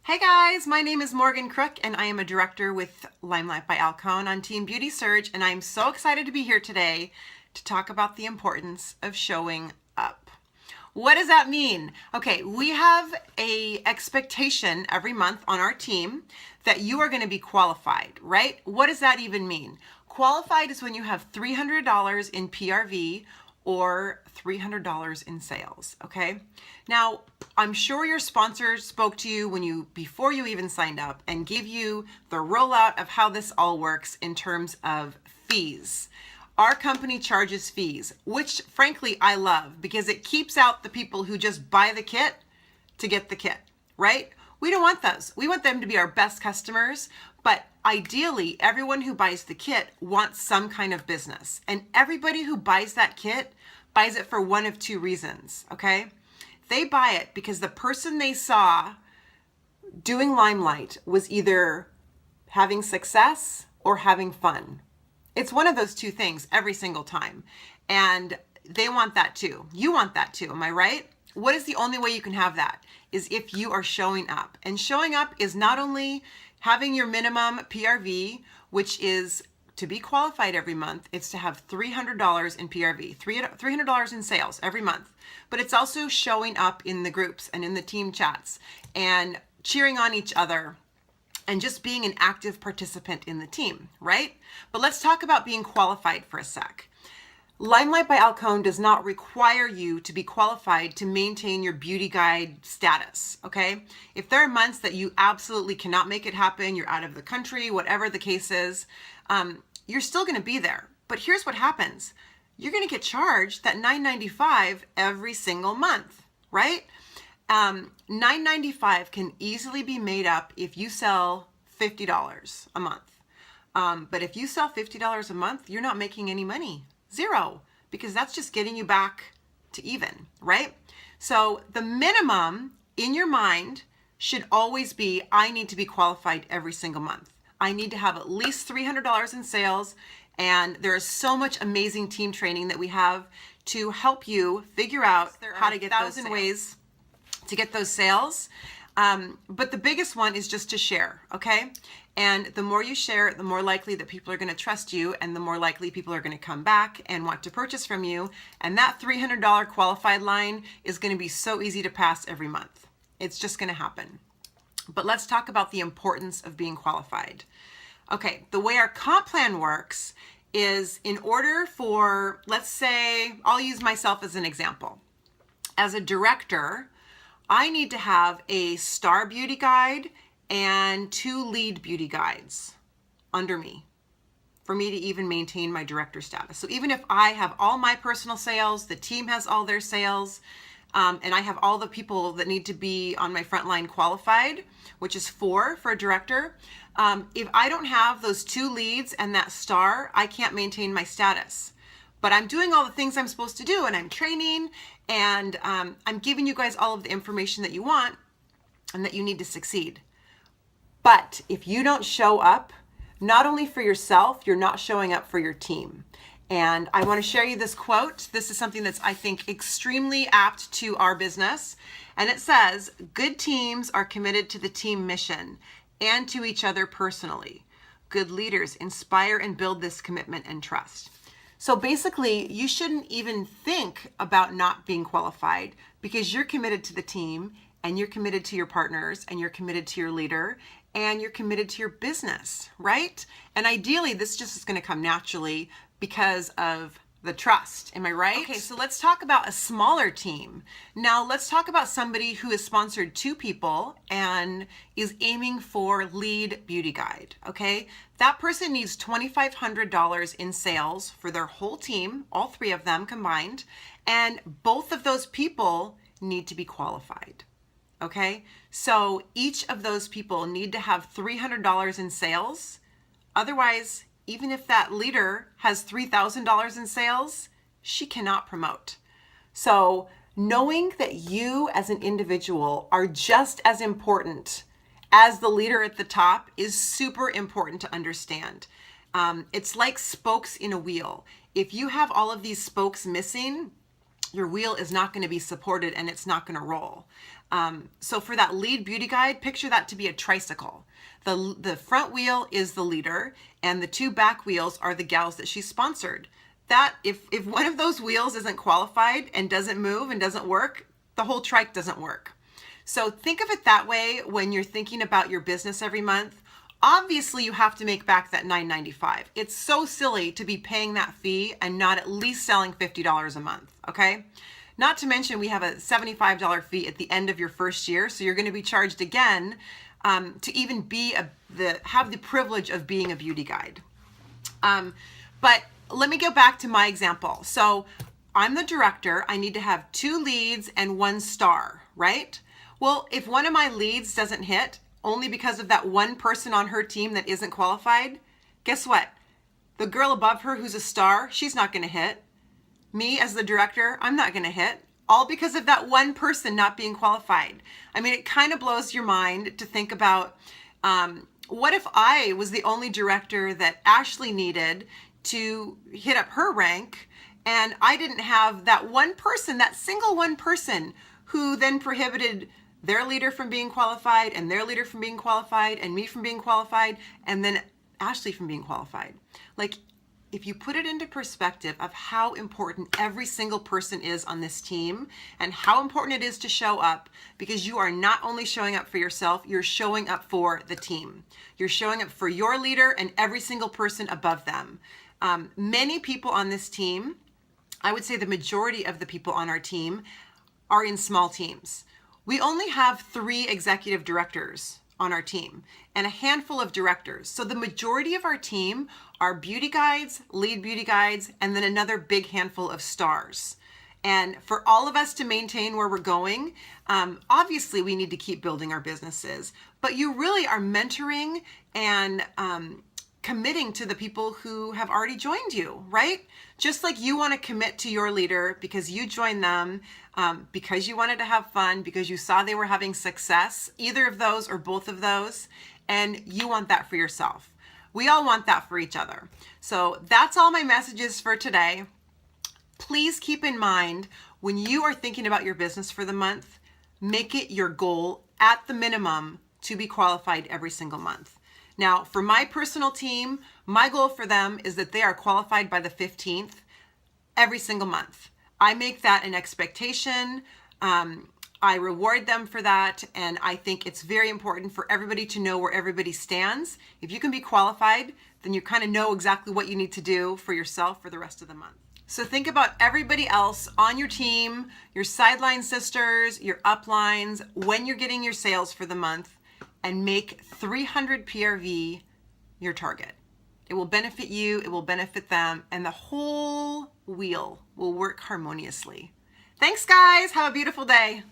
Hey guys, my name is Morgan Crook and I am a director with LimeLight by Alcone on Team Beauty Surge, and I'm so excited to be here today to talk about the importance of showing up. What does that mean? Okay, we have a expectation every month on our team that you are going to be qualified, right? What does that even mean? Qualified is when you have $300 in PRV or $300 in sales, okay? Now, I'm sure your sponsor spoke to you before you even signed up and gave you the rollout of how this all works in terms of fees. Our company charges fees, which frankly I love because it keeps out the people who just buy the kit to get the kit, right? We don't want those. We want them to be our best customers, but ideally everyone who buys the kit wants some kind of business. And everybody who buys that kit buys it for one of two reasons, okay? They buy it because the person they saw doing LimeLight was either having success or having fun. It's one of those two things every single time. And they want that too. You want that too, am I right? What is the only way you can have that? Is if you are showing up. And showing up is not only having your minimum PRV, which is to be qualified every month, it's to have $300 in PRV, $300 in sales every month. But it's also showing up in the groups and in the team chats and cheering on each other and just being an active participant in the team, right? But let's talk about being qualified for a sec. LimeLight by Alcone does not require you to be qualified to maintain your beauty guide status, okay? If there are months that you absolutely cannot make it happen, you're out of the country, whatever the case is, you're still gonna be there. But here's what happens. You're gonna get charged that $9.95 every single month, right? $9.95 can easily be made up if you sell $50 a month. But if you sell $50 a month, you're not making any money. Zero, because that's just getting you back to even, right? So the minimum in your mind should always be, I need to be qualified every single month. I need to have at least $300 in sales, and there is so much amazing team training that we have to help you figure out how to get those ways to get those sales. But the biggest one is just to share, okay? And the more you share, the more likely that people are gonna trust you, and the more likely people are gonna come back and want to purchase from you. And that $300 qualified line is gonna be so easy to pass every month. It's just gonna happen. But let's talk about the importance of being qualified. Okay, the way our comp plan works is in order for, let's say, I'll use myself as an example. As a director, I need to have a star beauty guide and 2 lead beauty guides under me for me to even maintain my director status. So even if I have all my personal sales, the team has all their sales, and I have all the people that need to be on my front line qualified, which is 4 for a director, if I don't have those 2 leads and that star, I can't maintain my status. But I'm doing all the things I'm supposed to do, and I'm training, and I'm giving you guys all of the information that you want and that you need to succeed. But if you don't show up, not only for yourself, you're not showing up for your team. And I want to share you this quote. This is something that's, I think, extremely apt to our business. And it says, "Good teams are committed to the team mission and to each other personally. Good leaders inspire and build this commitment and trust." So basically, you shouldn't even think about not being qualified because you're committed to the team, and you're committed to your partners, and you're committed to your leader, and you're committed to your business, right? And ideally, this just is going to come naturally because of the trust. Am I right? Okay, so let's talk about a smaller team. Now, let's talk about somebody who has sponsored 2 people and is aiming for lead beauty guide, okay? That person needs $2,500 in sales for their whole team, all 3 of them combined, and both of those people need to be qualified, okay? So each of those people need to have $300 in sales. Otherwise, even if that leader has $3,000 in sales, she cannot promote. So knowing that you as an individual are just as important as the leader at the top is super important to understand. It's like spokes in a wheel. If you have all of these spokes missing, your wheel is not going to be supported and it's not going to roll. So for that lead beauty guide, picture that to be a tricycle. The front wheel is the leader and the two back wheels are the gals that she's sponsored. That if one of those wheels isn't qualified and doesn't move and doesn't work, the whole trike doesn't work. So think of it that way when you're thinking about your business every month. Obviously, you have to make back that $9.95. It's so silly to be paying that fee and not at least selling $50 a month, okay? Not to mention we have a $75 fee at the end of your first year, so you're going to be charged again to even be have the privilege of being a beauty guide. But let me go back to my example. So I'm the director. I need to have 2 leads and 1 star, right? Well, if one of my leads doesn't hit, only because of that one person on her team that isn't qualified, guess what? The girl above her who's a star, she's not going to hit. Me as the director, I'm not going to hit. All because of that one person not being qualified. I mean, it kind of blows your mind to think about what if I was the only director that Ashley needed to hit up her rank and I didn't have that one person, that single one person who then prohibited their leader from being qualified and their leader from being qualified and me from being qualified and then Ashley from being qualified. Like, if you put it into perspective of how important every single person is on this team and how important it is to show up, because you are not only showing up for yourself, you're showing up for the team. You're showing up for your leader and every single person above them. Many people on this team, I would say the majority of the people on our team are in small teams. We only have 3 executive directors on our team and a handful of directors. So the majority of our team are beauty guides, lead beauty guides, and then another big handful of stars. And for all of us to maintain where we're going, obviously we need to keep building our businesses, but you really are mentoring and committing to the people who have already joined you, right? Just like you want to commit to your leader because you joined them, because you wanted to have fun, because you saw they were having success, either of those or both of those, and you want that for yourself. We all want that for each other. So that's all my messages for today. Please keep in mind when you are thinking about your business for the month, make it your goal at the minimum to be qualified every single month. Now, for my personal team, my goal for them is that they are qualified by the 15th every single month. I make that an expectation. I reward them for that. And I think it's very important for everybody to know where everybody stands. If you can be qualified, then you kind of know exactly what you need to do for yourself for the rest of the month. So think about everybody else on your team, your sideline sisters, your uplines, when you're getting your sales for the month, and make 300 PRV your target. It will benefit you, it will benefit them, and the whole wheel will work harmoniously. Thanks, guys. Have a beautiful day.